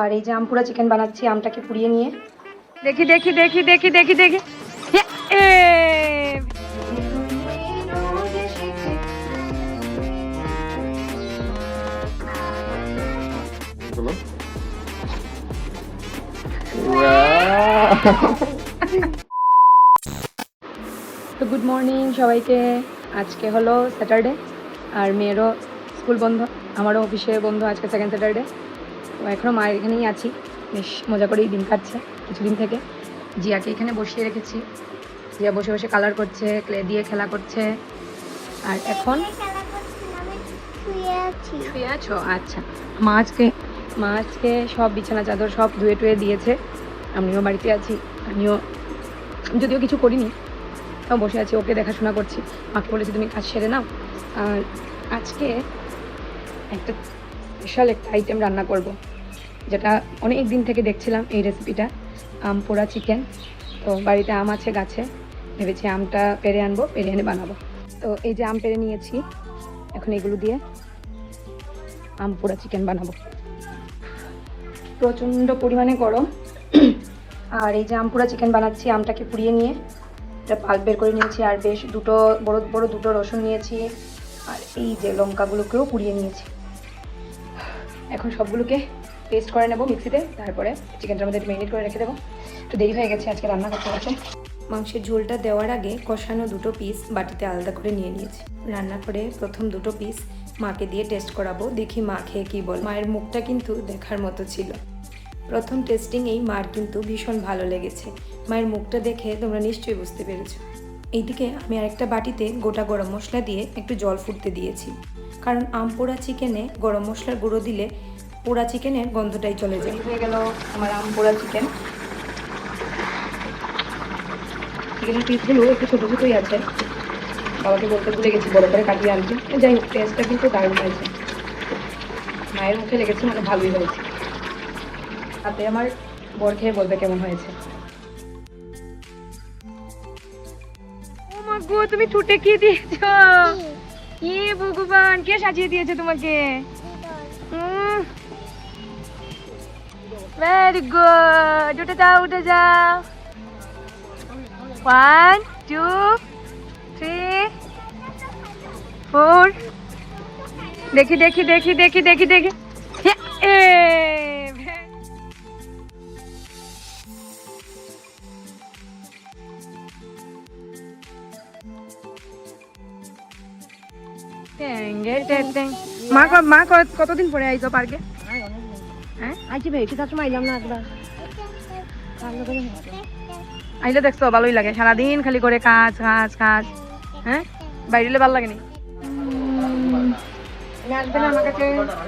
আর এই যে আম পোড়া চিকেন বানাচ্ছি, আমটাকে পুড়িয়ে নিয়ে দেখি দেখি দেখি দেখি দেখি দেখি এ, বলো। তো গুড মর্নিং সবাইকে। আজকে হলো স্যাটারডে আর মেয়েরও স্কুল বন্ধ, আমারও অফিসে বন্ধ আজকে সেকেন্ড স্যাটারডে। তো এখনও মায়ের এখানেই আছি, বেশ মজা করেই দিন কাটছে কিছুদিন থেকে। জিয়াকে এখানে বসিয়ে রেখেছি, জিয়া বসে বসে কালার করছে, ক্লে দিয়ে খেলা করছে। আর এখন শুয়ে আছো? আচ্ছা। মা আজকে সব বিছানা চাদর সব ধুয়ে টুয়ে দিয়েছে। আমিও বাড়িতে আছি, আমিও যদিও কিছু করিনি, তাও বসে আছি, ওকে দেখাশোনা করছি। মাকে বলেছি তুমি কাজ সেরে নাও। আর আজকে একটা স্পেশাল একটা আইটেম রান্না করব, যেটা অনেক দিন থেকে দেখছিলাম এই রেসিপিটা, আম পোড়া চিকেন। তো বাড়িতে আম আছে গাছে, ভেবেছি আমটা পেড়ে আনবো, পেড়ে এনে বানাবো। তো এই যে আম পেড়ে নিয়েছি, এখন এগুলো দিয়ে আম পোড়া চিকেন বানাবো। প্রচণ্ড পরিমাণে গরম। আর এই যে আম পোড়া চিকেন বানাচ্ছি, আমটাকে পুড়িয়ে নিয়ে এটা পাল্প বের করে নিয়েছি। আর বেশ দুটো বড় বড় দুটো রসুন নিয়েছি, আর এই যে লঙ্কাগুলোকেও পুড়িয়ে নিয়েছি। এখন সবগুলোকে পেস্ট করে নেব মিক্সিতে, তারপরে চিকেনটার মধ্যে ম্যারিনেট করে রেখে দেবো। একটু দেরি হয়ে গেছে আজকে রান্না করতে করতে। মাংসের ঝোলটা দেওয়ার আগে কষানো দুটো পিস বাটিতে আলাদা করে নিয়ে নিয়েছি। রান্না করে প্রথম দুটো পিস মাকে দিয়ে টেস্ট করাবো, দেখি মা খেয়ে কী বল। মায়ের মুখটা কিন্তু দেখার মতো ছিল। প্রথম টেস্টিংয়েই মার কিন্তু ভীষণ ভালো লেগেছে। মায়ের মুখটা দেখে তোমরা নিশ্চয়ই বুঝতে পেরেছো। এইদিকে আমি আরেকটা বাটিতে গোটা গরম মশলা দিয়ে একটু জল ফুটতে দিয়েছি, কারণ আম পোড়া চিকেনে গরম মশলার গুঁড়ো দিলে পোড়া চিকেনের গন্ধটাই চলে যায়। হয়ে গেল আমার আম পোড়া চিকেন। চিকেনের পিসগুলো একটু ছোটো ছোটোই আছে, বাবাকে বলতে ভুলে গেছি বড় করে কাটিয়ে আনছি। যাই হোক, টেস্টটা কিন্তু দারুণ হয়েছে, মায়ের মুখে লেগেছে, মানে ভালোই হয়েছে। তাতে আমার বর খেয়ে বলবে কেমন হয়েছে। ও মা গো, তুমি ঠুটে কি দিয়েছো? কি ভগবান, কে সাজিয়ে দিয়েছে তোমাকে? ভেরি গুড, উঠে যাও উঠে যাও। 1 2 3 4 দেখি দেখি দেখি দেখি দেখি দেখি মা কতদিন পরে আইছো পার্কে? হ্যাঁ আইছি ভাই, ঠিক আছে আইলাম না একবার। আইলে দেখছো ভালোই লাগে, সারাদিন খালি করে কাজ কাজ কাজ। হ্যাঁ বাইরে ভালো লাগেনি?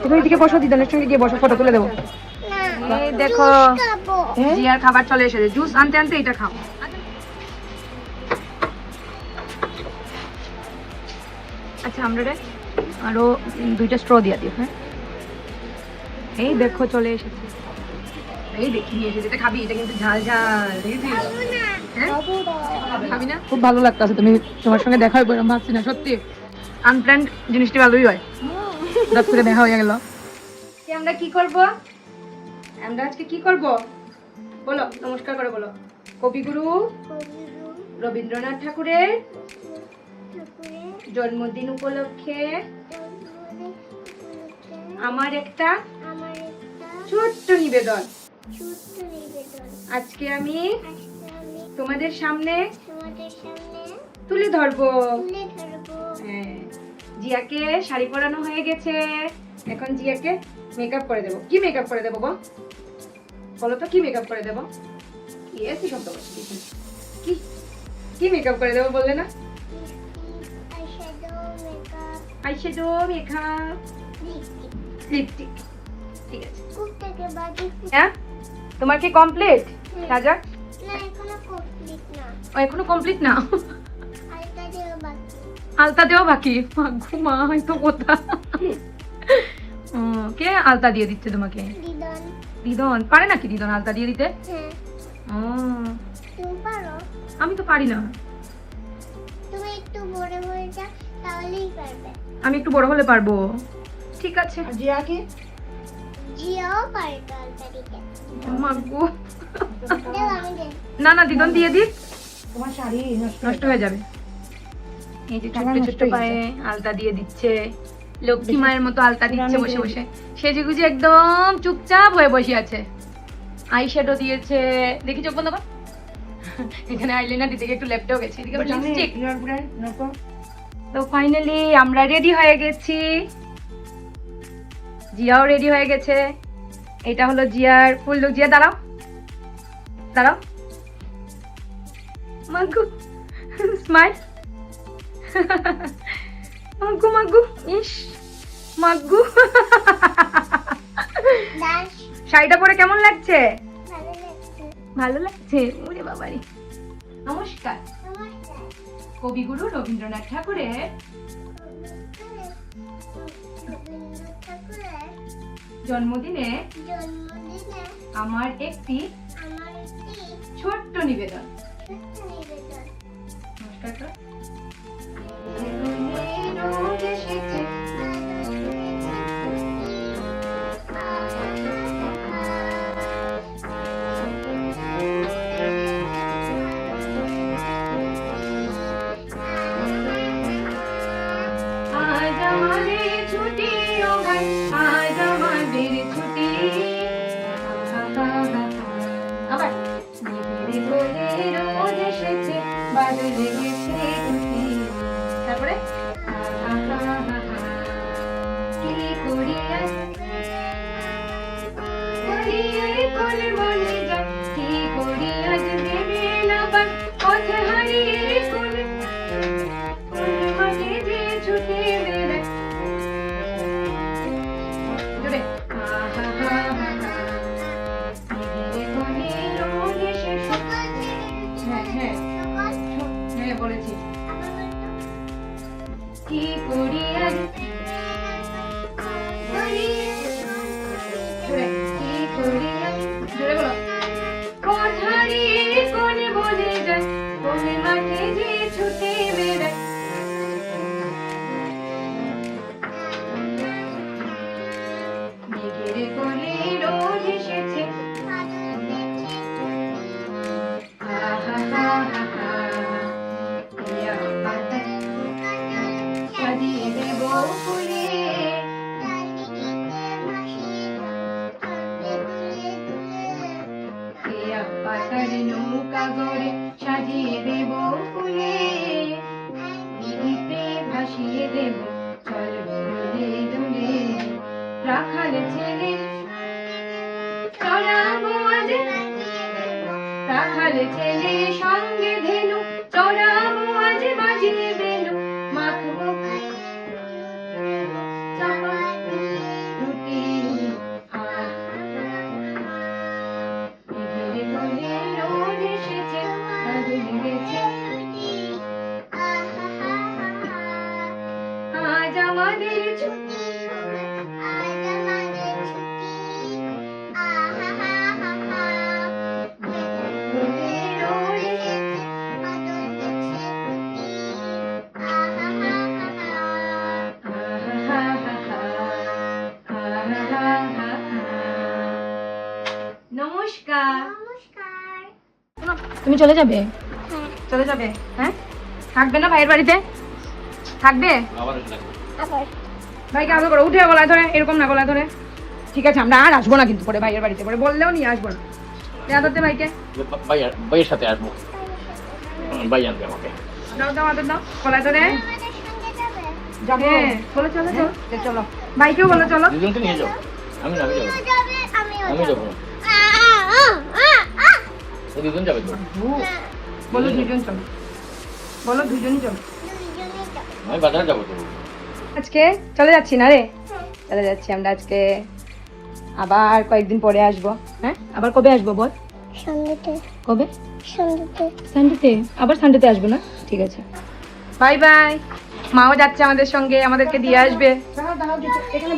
তুমি দিকে বসো, দিদানের সঙ্গে গিয়ে বসো, ফটো তুলে দেবো। এই দেখো জিয়ার খাবার চলে এসেছে, জুস আনতে আনতে এটা খাও। আচ্ছা আমরা আরো দুইটা স্ট্র দিয়ে দিও। হ্যাঁ এই দেখো চলে এসেছে, এই দেখি নিয়ে এসেছে। এটা খাবি? এটা কিন্তু ঝাল ঝাল, দেখেছিস? হ্যাঁ খাবি না? খুব ভালো লাগতেছে, তুমি তোমার সঙ্গে দেখা হয় বললাম, ভাবছি না, সত্যি আনপ্ল্যান্ড জিনিসটি ভালোই হয়। দশ করে দেখা হয়ে গেল। আমরা কি করব? আমরা আজকে কি করব বলো, নমস্কার করে বলো। কবিগুরু রবীন্দ্রনাথ ঠাকুরের জন্মদিন উপলক্ষে আমার একটা ছোট্ট নিবেদন আজকে আমি তোমাদের সামনে তুলে ধরবো। হ্যাঁ, জিয়াকে শাড়ি পরানো হয়ে গেছে, এখন জিয়াকে মেকআপ করে দেবো। কি মেকআপ করে দেবো বলো তো? কি মেকআপ করে দেবো? কি শব্দ বলছি? কি কি মেকআপ করে দেবো বললে না? Eyeshadow makeup, lipstick. ঠিক আছে, হ্যাঁ তোমার কি কমপ্লিট রাজা? এখনো কমপ্লিট না, আলতা দেওয়া বাকি। ঘুমা হয়তো কোথা কে আলতা দিয়ে দিচ্ছে তোমাকে? দিদন পারে নাকি দিদন আলতা দিয়ে দিতে? আমি তো পারি না। আমি একটু বড় হলে পারবো। ঠিক আছে। জিও পারতো আলতা দিতে। মাগো দাও আমি দেই। না না দিদন দিয়ে দিক, তোমার শাড়ি নষ্ট হয়ে যাবে। এই যে ছোট্ট আমার নষ্ট ছোট্ট হয়ে পায়ে আলতা দিয়ে দিচ্ছে, লক্ষ্মী মায়ের মতো আলতা দিচ্ছে বসে বসে। সেজে গুজে একদম চুপচাপ হয়ে বসে আছে। আই শ্যাডো দিয়েছে, দেখি চোখ বন্ধ কর। এখানে আইলাইনার দিতে গিয়ে একটু লেপটেও গেছে, এদিকে আবার লিপস্টিক। তো ফাইনালি আমরা রেডি হয়ে গেছি, জিয়াও রেডি হয়ে গেছে। এটা হলো জিয়ার ফুল লুক। জিয়া দাঁড়াও দাঁড়াও, মাগু স্মাইল। মাগু মাগু ইস মাগু। দাস শাড়িটা পরে কেমন লাগছে? ভালো লাগছে। ভালো লাগছে। ওরে বাবারে। নমস্কার। নমস্কার। কবিগুরু রবীন্দ্রনাথ ঠাকুরের রবীন্দ্রনাথ ঠাকুরের জন্মদিনে জন্মদিনে আমার একটি আমার একটি ছোট্ট নিবেদন। ছোট্ট নিবেদন। নমস্কার কর। আজ আমাদের ছুটি ও ভাই, আজ আমাদের ছুটি। আবার নিবিড়ে বলে রোদ এসেছে, বাদল লেগেছে টুটি। তারপরে কি করি আজ করি আরে কোলে বলে যায়, কি করি আজ দেবে না বান, পথ হারিয়ে কোলে কোলে মাঝে যে ছুটে বেড়ায়। জোরে নিবিড়ে বলে রোদ এসেছে। হ্যাঁ হ্যাঁ হ্যাঁ বলেছি। কি করি আজ করি জোরে, কি করি আজ জোরে বলো। পথ হারিয়ে কোলে বলে যায়, কোলে মাঠে যে ছুটে বেড়ায়। মেঘের কোলে রোদ এসেছে। সাজিয়ে দেব ফুলে, কেয়া পাতার নৌকা গড়ে সাজিয়ে দেব ফুলে, নদীতে ভাসিয়ে দেব চল দুলে দুলে। রাখাল ছেলে চড়াবো আজ, রাখাল ছেলে সঙ্গে ধেনু, চড়াবো আজ বাজিয়ে বেনু। মাখবো চাপা রুটি আর মেঘের কোলে রোদ এসেছে, বাদল গেছে। আজ আমাদের ছুটি, আজ আমাদের ছুটি। কোলে রোদ এসেছে। নমস্কার। নমস্কার। তুমি চলে যাবে? হ্যাঁ। চলে যাবে? হ্যাঁ থাকবে না ভাইয়ের বাড়িতে? থাকবে? আবার ভাইকে আগে করো, উঠে গলায় ধরে, এরকম না গলায় ধরে। ঠিক আছে আমরা আর আসবো না কিন্তু পরে ভাইয়ের বাড়িতে, পরে বললেও নিয়ে আসবো না। আদর দে ভাইকে, ভাইয়ের সাথে আসবো, ভাই আনবে আমাকে। দাও দাও আদর দাও, গলায় ধরে। আমাদের সঙ্গে যাবে? যাবো হ্যাঁ বলো চলো চলো চলো। ভাইকেও বলো চলো। দুজনকে নিয়ে যাও। আমি যাবো, তুমিও যাবে, আমিও আমি যাবো। যাবো। আ। ও দুজন যাবে তো। হ্যাঁ, বলো দুজন চলো, বলো দুজনই চলো। দুইজনেই যাবো। আমি বাজারে যাবো তো। আজকে চলে যাচ্ছি না রে, চলে যাচ্ছি আমরা আজকে। আবার কয়েকদিন পরে আসবো। হ্যাঁ আবার কবে আসবো বল? সন্ধ্যেতে, কবে? সন্ধ্যেতে। সানডেতে? আবার সানডেতে আসবো না? ঠিক আছে, বাই বাই। মাও যাচ্ছে আমাদের সঙ্গে, আমাদেরকে দিয়ে আসবে। দাঁড়াও দাঁড়াও কিছু এখানে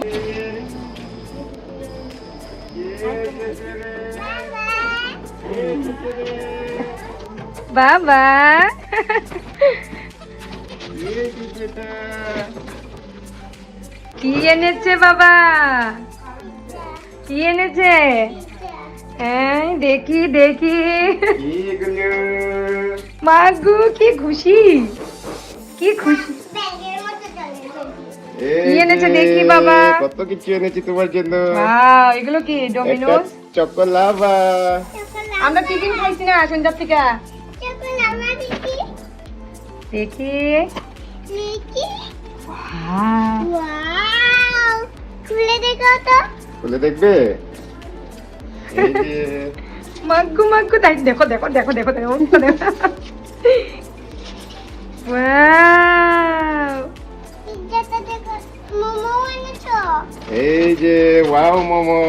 বাবা কি এনেছে বাবা? কি এনেছে? হ্যাঁ দেখি দেখি। কি এগুলো? মাগু কি খুশি, কি খুশি। ব্যাগের মতো চলে এই কি এনেছে যে, দেখি বাবা। কত কিছু এনেছি তোমার জন্য। ওয়াও, এগুলো কি ডোমিনোস? চকোলাভা। আমরা টিফিন খাইছি না সন্ধ্যার থেকে। চকোলাভা দেখি দেখি। দেখি ওয়াও, ওয়াও খুলে দেখো তো খুলে দেখবে? এই যে মাগু মাগু তাই দেখো দেখো দেখো দেখো দেখো দেখো, দেখো। ওয়াও, পিজ্জাটা দেখো মোমো এনেছো এই যে ওয়াও মোমো।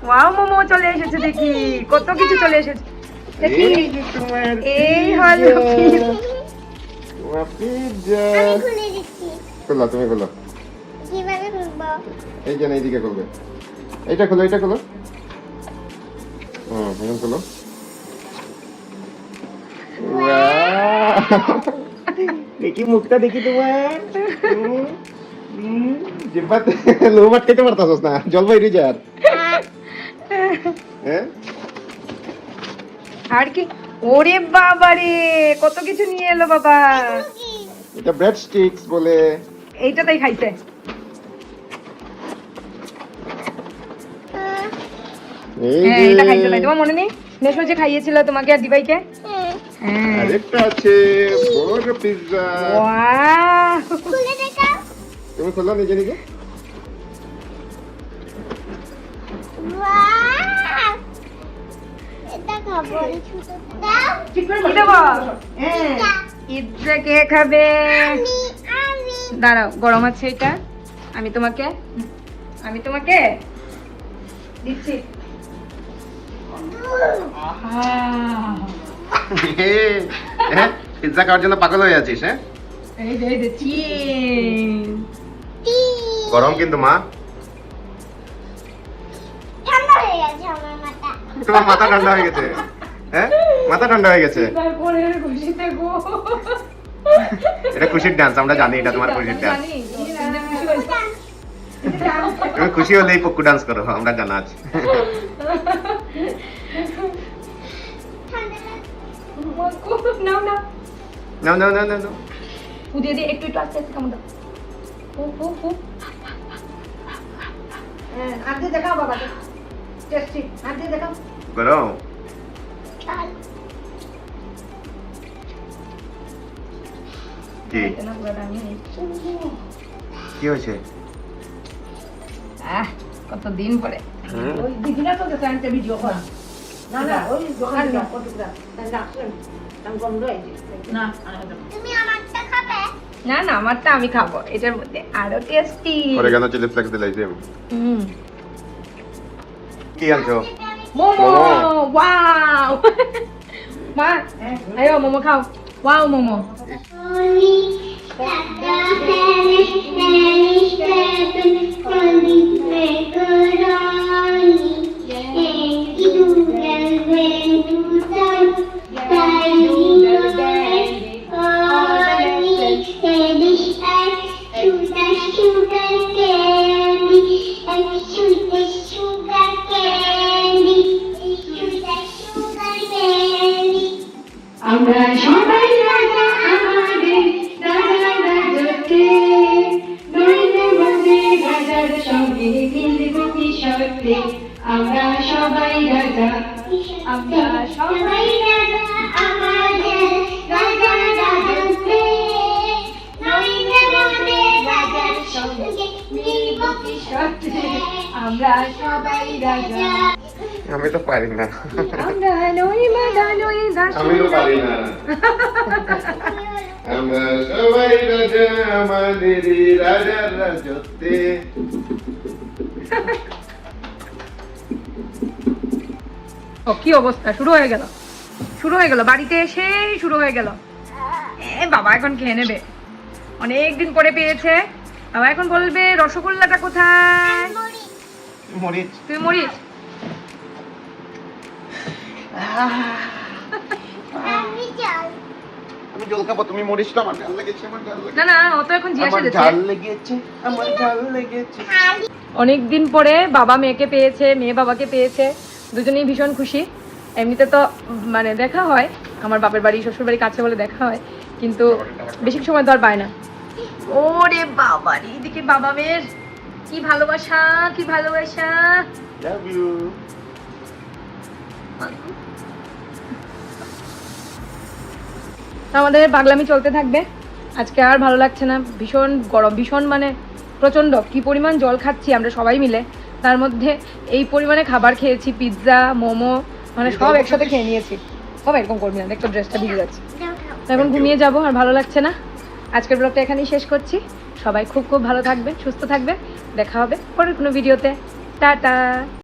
ওয়াও মোমো চলে এসেছে দেখি, কত কিছু চলে এসেছে দেখি। এই যে তোমার এই হলো পিৎজা। তোমার পিৎজা। আমি খুলে দিচ্ছি খোলো, তুমি খোলো। কিভাবে খুলবো এই যে না, এইদিকে খুলবে। এইটা খোলো, এইটা খোলো। হুম খোলো। Wow! দেখি মুখটা দেখি তোমার। জিব্বাতে লোম আটকাইতে পারতাছস না, জল বাইরে যার। হ্যাঁ? আর কি? ওরে বাবা রে, কত কিছু নিয়ে এলো বাবা। কি এটা ব্রেড স্টিক্স বলে। এইটাতেই খাইছে। এই হ্যাঁ, যে এটা খাইছে তাই তোমার মনে নেই? নেশো যে খাইয়েছিল তোমাকে আর দিবাইকে। হ্যাঁ। আরেকটা আছে বড় পিৎজা। ওয়াও, খুলে দেখো তুমি খোলো নিজে নিজে। ওয়াও এটা খাবো দাও কি দেবো? পিজ্জা পিৎজা কে খাবে? আমি দাঁড়াও, গরম আছে এটা। আমি তোমাকে দিচ্ছি। হ্যাঁ, পিৎজা খাওয়ার জন্য পাগল হয়ে আছিস? হ্যাঁ, এই যে চিজ। গরম কিন্তু মা। ঠান্ডা হয়ে গেছে আমার মাথা তোমার মাথা ঠান্ডা হয়ে গেছে। হ্যাঁ, মাথা ঠান্ডা হয়ে গেছে। তারপরে খুশিতে গো। এটা খুশির ডান্স, আমরা জানি এটা তোমার খুশির ডান্স। জানি, তুমি খুশি হয়েছো? তুমি খুশি হলেই পক্কু ডান্স করো, আমরা জানা আছে। ঠান্ডা লাগছে নাও নাও, নাও নাও নাও নাও। ফু দিয়ে দিয়ে একটু একটু আস্তে আস্তে কামড় দাও। ফু ফু ফু। হ্যাঁ, হাত দিয়ে দেখাও বাবাকে। টেস্টি, হাত দিয়ে দেখাও। গরম। কি না, পুরোটা আমি নেই। কি হয়েছে? কতদিন পরে। হুম? ওই দিদিরা তো গেছে আনতে ভিডিও করা। না না, ওই দোকান না কতটা। না, তুমি আমারটা খাবে না না, আমারটা আমি খাবো। এটার মধ্যে আরো টেস্টি। অরিগানো চিলি ফ্লেক্স দিলাই যে। কি আনছো? মোমো, মোমো। ওয়াও। মা, আয়ো মোমো খাও। ওয়াও মোমো। আমরা সবাই রাজা আমাদের রাজা রাজত্বে, নইলে বন্দে রাজার সঙ্গে মিলব কি সত্যে। আমরা সবাই রাজা, আমরা সবাই রাজা আমাদের রাজা রাজত্বে নইলে বন্দে রাজার সঙ্গে মিলব কি সত্যে। আমরা সবাই রাজা, আমি তো পারি না। আমরা নই বাধা নই দাস। আমিও পারি না। আমরা সবাই রাজা, আমাদেরই রাজার রাজত্বে। ও কি অবস্থা, শুরু হয়ে গেল বাড়িতে এসেই শুরু হয়ে গেল। এ বাবা এখন খেয়ে নেবে, অনেকদিন পরে পেয়েছে। বাবা এখন বলবে রসগোল্লাটা কোথায়? মরিচ। তুই মরিস। আমি চাই আমি জল খাবো, তুমি মরিস না, আমার ঝাল লেগেছে, আমার ঝাল লেগেছে, না না ও তো এখন জিয়া আমার সেজেছে। ঝাল লেগেছে, আমার ঝাল লেগেছে। অনেক দিন পরে বাবা মেয়েকে পেয়েছে, মেয়ে বাবাকে পেয়েছে, দুজনেই ভীষণ খুশি। এমনিতে তো মানে দেখা হয়, আমার বাপের বাড়ি শ্বশুর বাড়ি কাছে বলে দেখা হয়, কিন্তু বেশি সময় তো আর পায় না। ওরে বাবা রে, এদিকে বাবা মেয়ের কি ভালোবাসা, কি ভালোবাসা। Love you. আমাদের পাগলামি চলতে থাকবে। আজকে আর ভালো লাগছে না, ভীষণ গরম, ভীষণ মানে প্রচণ্ড। কি পরিমাণ জল খাচ্ছি আমরা সবাই মিলে, তার মধ্যে এই পরিমাণে খাবার খেয়েছি, পিৎজা, মোমো, মানে সব একসাথে খেয়ে নিয়েছি। সব এরকম করবি না, দেখতো ড্রেসটা ভিজে যাচ্ছে। এখন ঘুমিয়ে যাবো, আর ভালো লাগছে না। আজকের ব্লগটা এখানেই শেষ করছি। সবাই খুব খুব ভালো থাকবেন, সুস্থ থাকবেন। দেখা হবে পরের কোনো ভিডিওতে। টাটা।